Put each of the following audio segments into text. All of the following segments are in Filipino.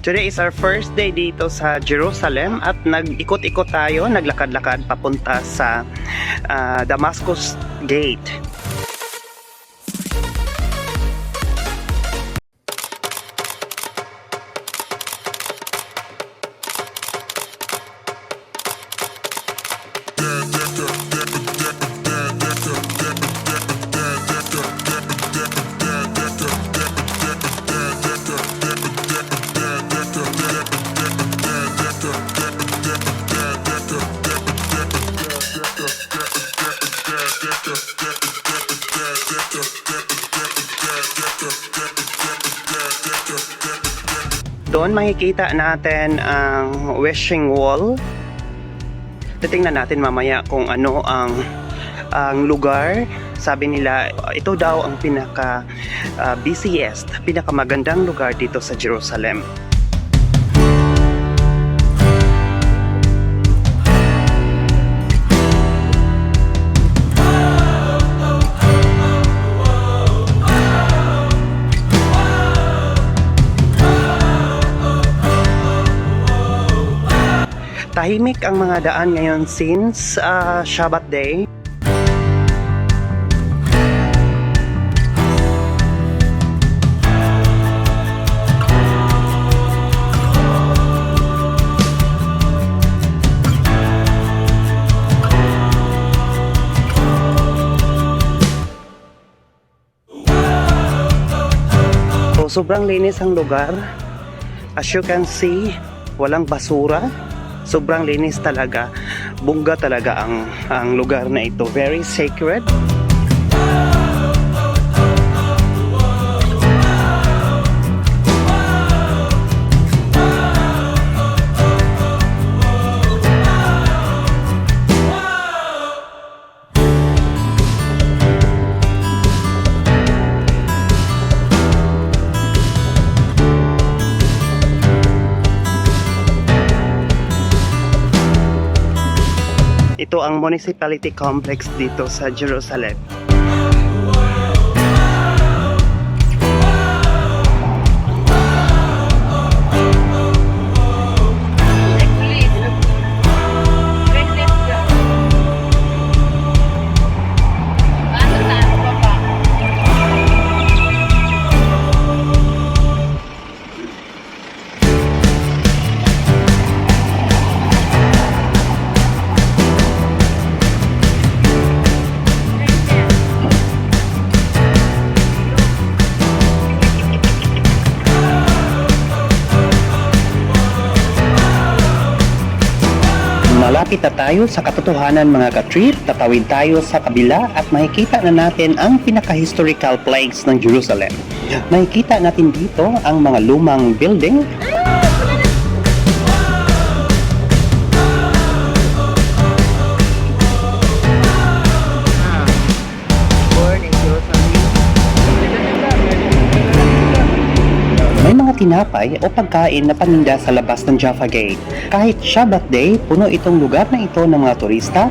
Today is our first day dito sa Jerusalem at nag-ikot-ikot tayo, naglakad-lakad papunta sa Damascus Gate. Doon makikita natin ang wishing wall. Titingnan natin mamaya kung ano ang lugar. Sabi nila ito daw ang pinaka busiest, pinakamagandang lugar dito sa Jerusalem. Tahimik ang mga daan ngayon since Shabbat day. So, sobrang linis ang lugar. As you can see, walang basura. Sobrang linis talaga. Bongga talaga ang lugar na ito. Very sacred. Ito ang municipality complex dito sa Jerusalem. Malapit na tayo sa katotohanan mga ka-trip, tatawid tayo sa kabila at makikita na natin ang pinaka-historical place ng Jerusalem. Makikita natin dito ang mga lumang building. May mga tinapay o pagkain na paninda sa labas ng Jaffa Gate. Kahit Shabbat Day, puno itong lugar na ito ng mga turista.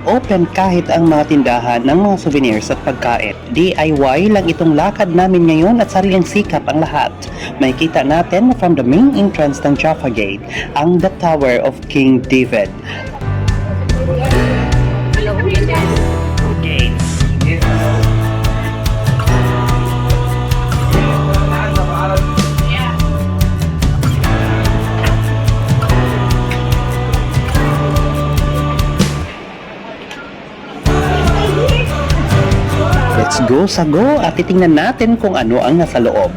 Open kahit ang mga tindahan ng mga souvenirs at pagkain. DIY lang itong lakad namin ngayon at sariling sikap ang lahat. Makikita natin from the main entrance ng Jaffa Gate ang The Tower of King David. Let's go sa go at titingnan natin kung ano ang nasa loob.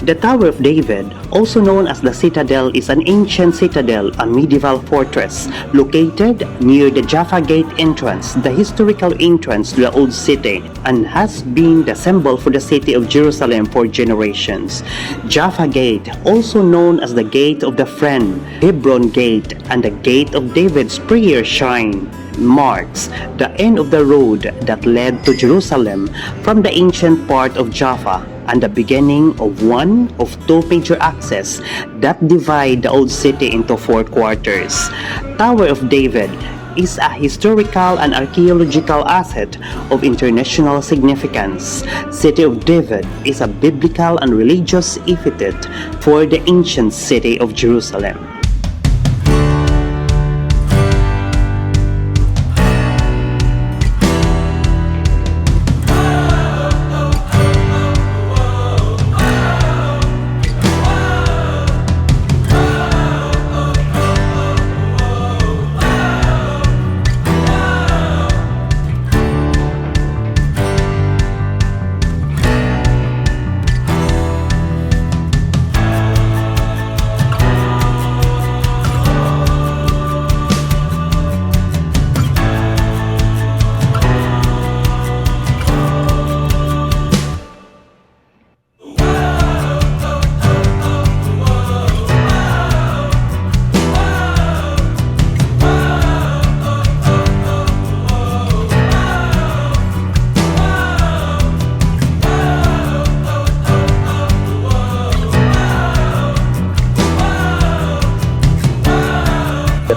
The Tower of David, also known as the Citadel, is an ancient citadel, a medieval fortress located near the Jaffa Gate entrance, the historical entrance to the old city, and has been the symbol for the city of Jerusalem for generations. Jaffa Gate, also known as the Gate of the Friend, Hebron Gate, and the Gate of David's prayer shrine, marks the end of the road that led to Jerusalem from the ancient part of Jaffa and the beginning of one of two major axes that divide the old city into four quarters. Tower of David is a historical and archaeological asset of international significance. City of David is a biblical and religious epithet for the ancient city of Jerusalem.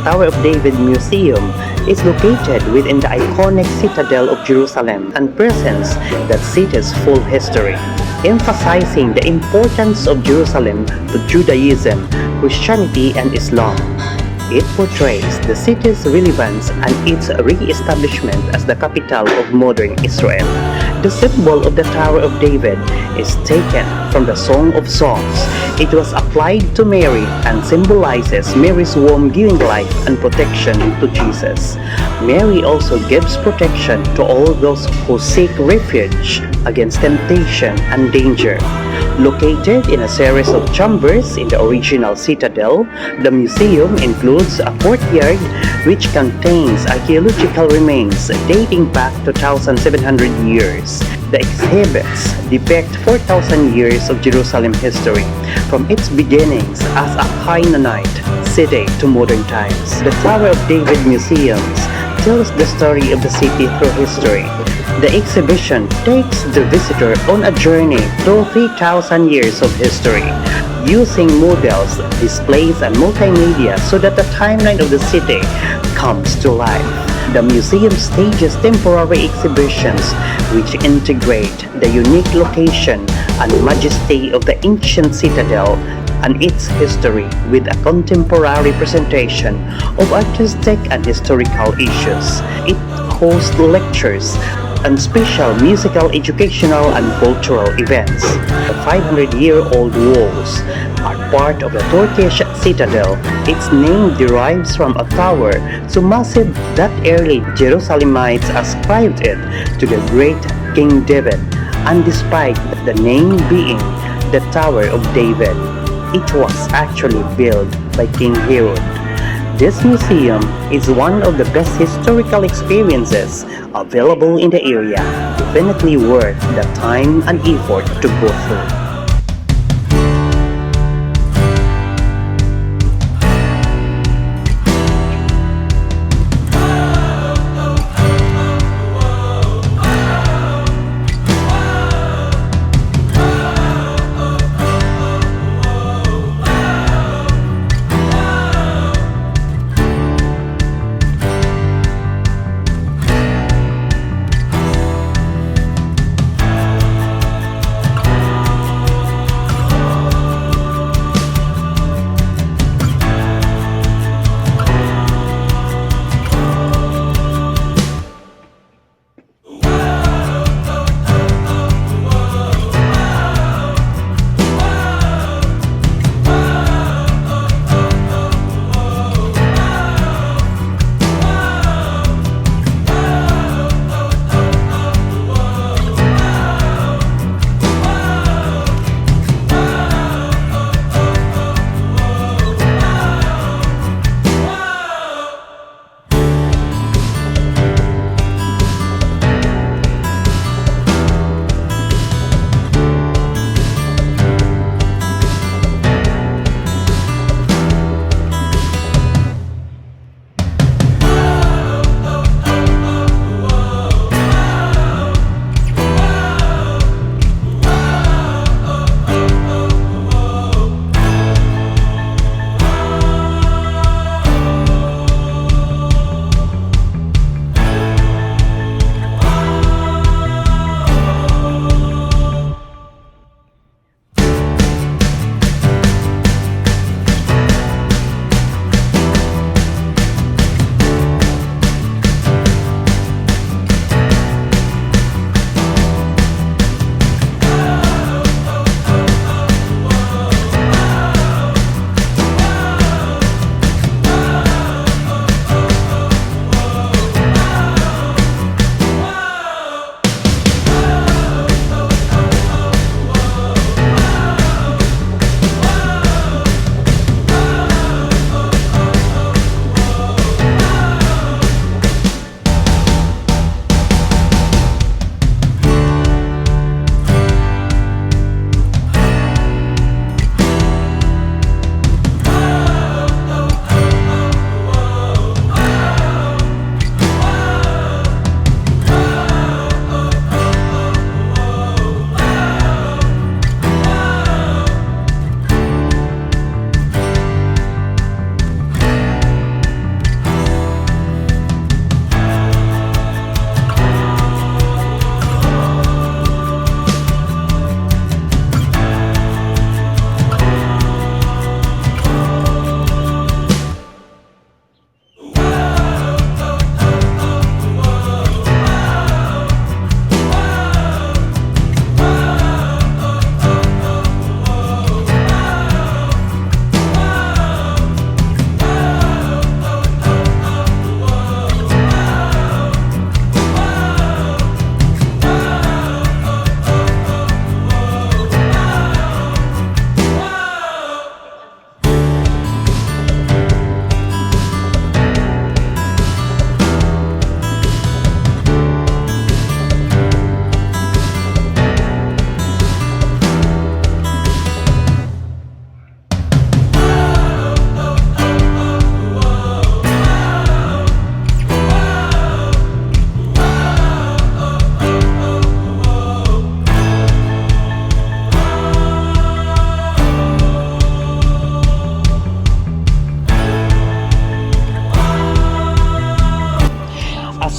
The Tower of David Museum is located within the iconic citadel of Jerusalem and presents that city's full history, emphasizing the importance of Jerusalem to Judaism, Christianity, and Islam. It portrays the city's relevance and its re-establishment as the capital of modern Israel. The symbol of the Tower of David is taken from the Song of Songs. It was applied to Mary and symbolizes Mary's womb giving life and protection to Jesus. Mary also gives protection to all those who seek refuge against temptation and danger. Located in a series of chambers in the original citadel, the museum includes a courtyard which contains archaeological remains dating back to 1,700 years. The exhibits depict 4,000 years of Jerusalem history, from its beginnings as a Canaanite city to modern times. The Tower of David Museums tells the story of the city through history. The exhibition takes the visitor on a journey through 3,000 years of history, using models, displays, and multimedia so that the timeline of the city comes to life. The museum stages temporary exhibitions which integrate the unique location and majesty of the ancient citadel and its history with a contemporary presentation of artistic and historical issues. It hosts lectures and special musical, educational, and cultural events. The 500-year-old walls are part of the Turkish citadel. Its name derives from a tower so massive that early Jerusalemites ascribed it to the great King David, and despite the name being the Tower of David, it was actually built by King Herod. This museum is one of the best historical experiences available in the area, definitely worth the time and effort to go through.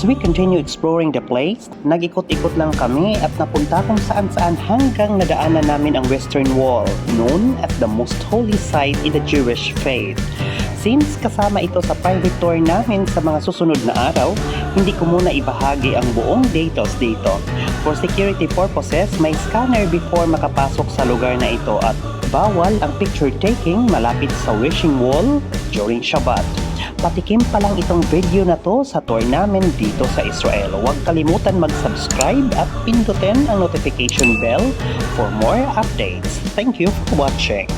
As we continue exploring the place, nag-ikot-ikot lang kami at napunta kung saan-saan hanggang nadaanan namin ang Western Wall, known as the most holy site in the Jewish faith. Since kasama ito sa private tour namin sa mga susunod na araw, hindi ko muna ibahagi ang buong details dito. For security purposes, may scanner before makapasok sa lugar na ito at bawal ang picture taking malapit sa wishing wall during Shabbat. Patikim pa lang itong video na to sa tour namin dito sa Israel. Huwag kalimutan mag-subscribe at pindutin ang notification bell for more updates. Thank you for watching.